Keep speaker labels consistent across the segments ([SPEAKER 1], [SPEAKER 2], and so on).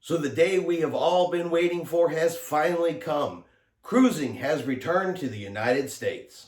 [SPEAKER 1] So the day we have all been waiting for has finally come. Cruising has returned to the United States.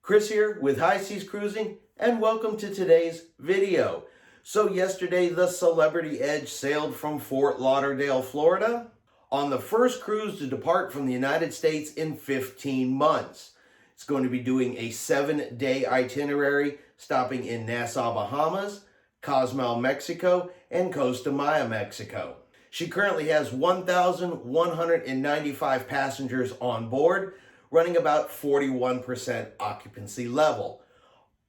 [SPEAKER 1] Chris here with High Seas Cruising, and welcome to today's video. So yesterday the Celebrity Edge sailed from Fort Lauderdale, Florida, on the first cruise to depart from the United States in 15 months. It's going to be doing a 7-day itinerary, stopping in Nassau, Bahamas, Cozumel, Mexico, and Costa Maya, Mexico. She currently has 1,195 passengers on board, running about 41% occupancy level.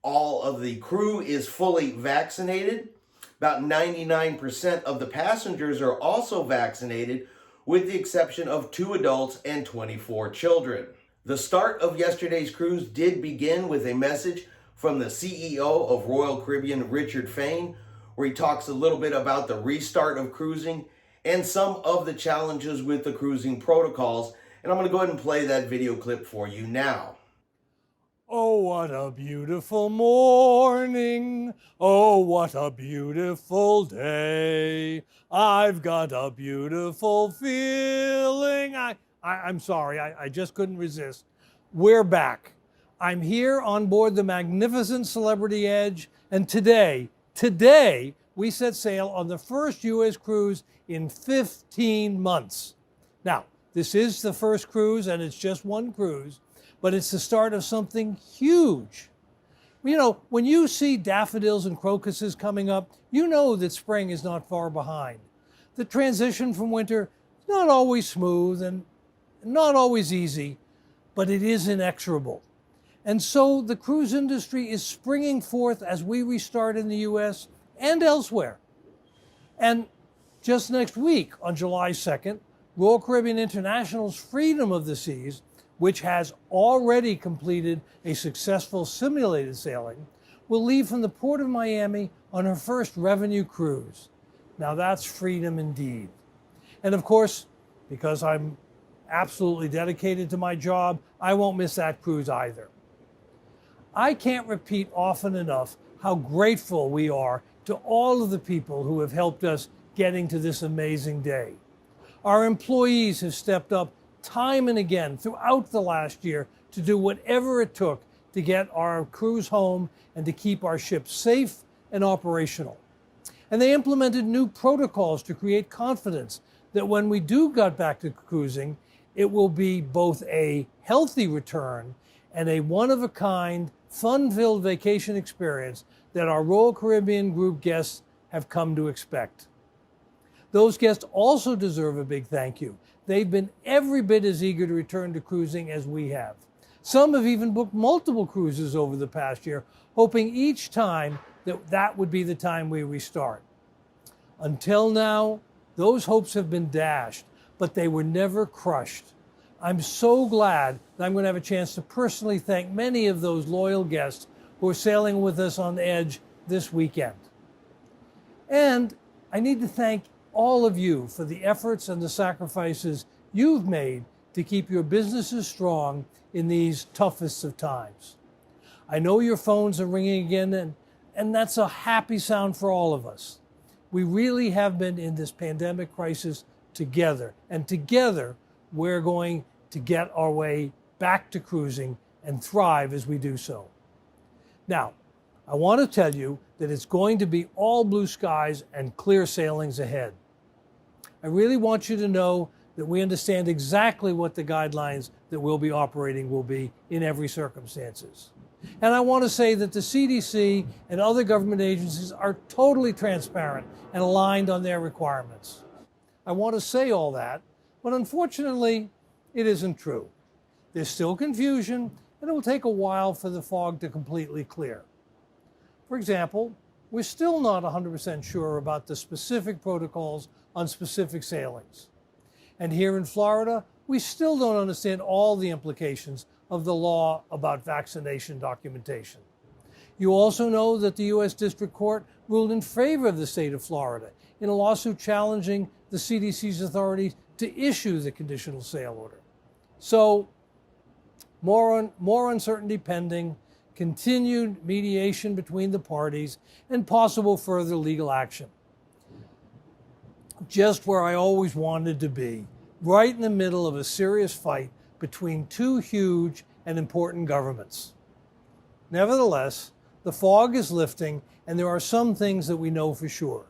[SPEAKER 1] All of the crew is fully vaccinated. About 99% of the passengers are also vaccinated, with the exception of 2 adults and 24 children. The start of yesterday's cruise did begin with a message from the CEO of Royal Caribbean, Richard Fain, where he talks a little bit about the restart of cruising and some of the challenges with the cruising protocols. And I'm going to go ahead and play that video clip for you now.
[SPEAKER 2] Oh, what a beautiful morning. Oh, what a beautiful day. I've got a beautiful feeling. I'm sorry, I just couldn't resist. We're back. I'm here on board the magnificent Celebrity Edge, and today, we set sail on the first U.S. cruise in 15 months. Now, this is the first cruise, and it's just one cruise, but it's the start of something huge. You know, when you see daffodils and crocuses coming up, you know that spring is not far behind. The transition from winter is not always smooth and not always easy, but it is inexorable. And so the cruise industry is springing forth as we restart in the U.S. and elsewhere. And just next week, on July 2nd, Royal Caribbean International's Freedom of the Seas, which has already completed a successful simulated sailing, will leave from the Port of Miami on her first revenue cruise. Now that's freedom indeed. And of course, because I'm absolutely dedicated to my job, I won't miss that cruise either. I can't repeat often enough how grateful we are to all of the people who have helped us getting to this amazing day. Our employees have stepped up time and again throughout the last year to do whatever it took to get our cruise home and to keep our ships safe and operational. And they implemented new protocols to create confidence that when we do get back to cruising, it will be both a healthy return and a one-of-a-kind, fun-filled vacation experience that our Royal Caribbean Group guests have come to expect. Those guests also deserve a big thank you. They've been every bit as eager to return to cruising as we have. Some have even booked multiple cruises over the past year, hoping each time that would be the time we restart. Until now, those hopes have been dashed, but they were never crushed. I'm so glad that I'm going to have a chance to personally thank many of those loyal guests who are sailing with us on Edge this weekend. And I need to thank all of you for the efforts and the sacrifices you've made to keep your businesses strong in these toughest of times. I know your phones are ringing again, and that's a happy sound for all of us. We really have been in this pandemic crisis together, and together we're going to get our way back to cruising and thrive as we do so. Now, I want to tell you that it's going to be all blue skies and clear sailings ahead. I really want you to know that we understand exactly what the guidelines that we'll be operating will be in every circumstances. And I want to say that the CDC and other government agencies are totally transparent and aligned on their requirements. I want to say all that, but unfortunately, it isn't true. There's still confusion, and it will take a while for the fog to completely clear. For example, we're still not 100% sure about the specific protocols on specific sailings. And here in Florida, we still don't understand all the implications of the law about vaccination documentation. You also know that the U.S. District Court ruled in favor of the state of Florida in a lawsuit challenging the CDC's authority to issue the conditional sail order. So, more uncertainty pending, continued mediation between the parties, and possible further legal action. Just where I always wanted to be, right in the middle of a serious fight between two huge and important governments. Nevertheless, the fog is lifting, and there are some things that we know for sure.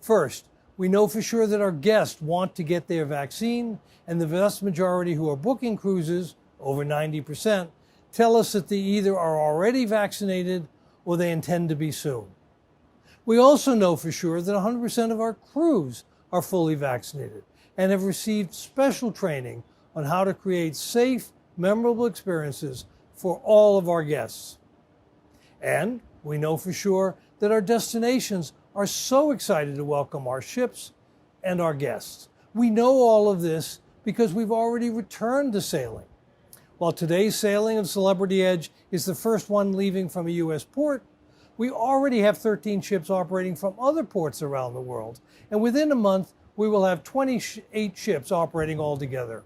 [SPEAKER 2] First, we know for sure that our guests want to get their vaccine, and the vast majority who are booking cruises, over 90%, tell us that they either are already vaccinated or they intend to be soon. We also know for sure that 100% of our crews are fully vaccinated and have received special training on how to create safe, memorable experiences for all of our guests. And we know for sure that our destinations are so excited to welcome our ships and our guests. We know all of this because we've already returned to sailing. While today's sailing of Celebrity Edge is the first one leaving from a U.S. port, we already have 13 ships operating from other ports around the world, and within a month, we will have 28 ships operating altogether.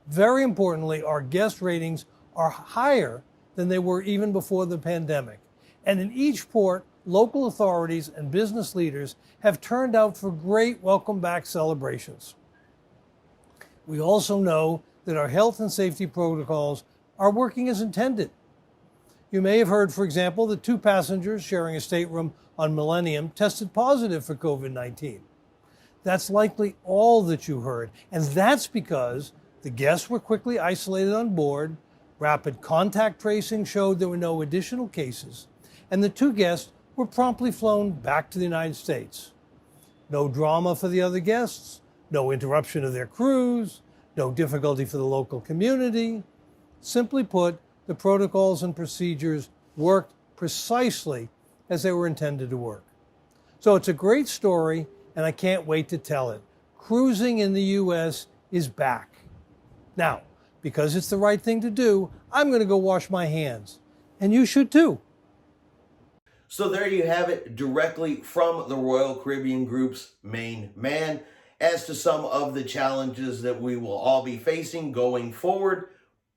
[SPEAKER 2] Very importantly, our guest ratings are higher than they were even before the pandemic, and in each port, local authorities and business leaders have turned out for great welcome back celebrations. We also know that our health and safety protocols are working as intended. You may have heard, for example, that 2 passengers sharing a stateroom on Millennium tested positive for COVID-19. That's likely all that you heard, and that's because the guests were quickly isolated on board, rapid contact tracing showed there were no additional cases, and the 2 guests were promptly flown back to the United States. No drama for the other guests, no interruption of their cruise, no difficulty for the local community. Simply put, the protocols and procedures worked precisely as they were intended to work. So it's a great story, and I can't wait to tell it. Cruising in the U.S. is back. Now, because it's the right thing to do, I'm going to go wash my hands. And you should too.
[SPEAKER 1] So there you have it, directly from the Royal Caribbean Group's main man, as to some of the challenges that we will all be facing going forward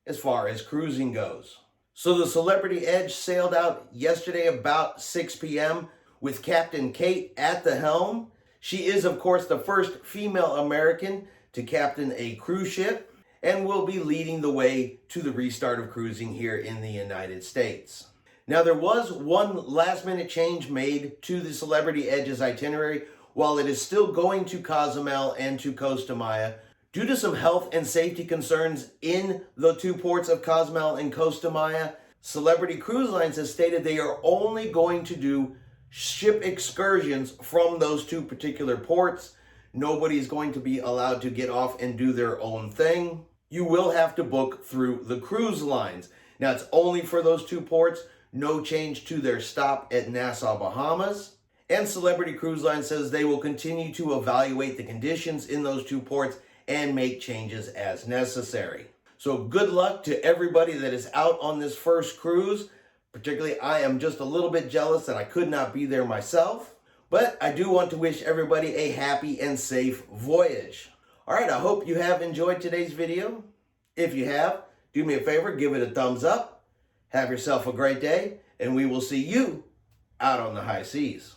[SPEAKER 1] as far as cruising goes. So the Celebrity Edge sailed out yesterday about 6 p.m. with Captain Kate at the helm. She is, of course, the first female American to captain a cruise ship and will be leading the way to the restart of cruising here in the United States. Now, there was one last-minute change made to the Celebrity Edge's itinerary while it is still going to Cozumel and to Costa Maya. Due to some health and safety concerns in the 2 ports of Cozumel and Costa Maya, Celebrity Cruise Lines has stated they are only going to do ship excursions from those 2 particular ports. Nobody's going to be allowed to get off and do their own thing. You will have to book through the cruise lines. Now, it's only for those 2 ports. No change to their stop at Nassau, Bahamas. And Celebrity Cruise Line says they will continue to evaluate the conditions in those 2 ports and make changes as necessary. So good luck to everybody that is out on this first cruise. Particularly, I am just a little bit jealous that I could not be there myself. But I do want to wish everybody a happy and safe voyage. All right, I hope you have enjoyed today's video. If you have, do me a favor, give it a thumbs up. Have yourself a great day, and we will see you out on the high seas.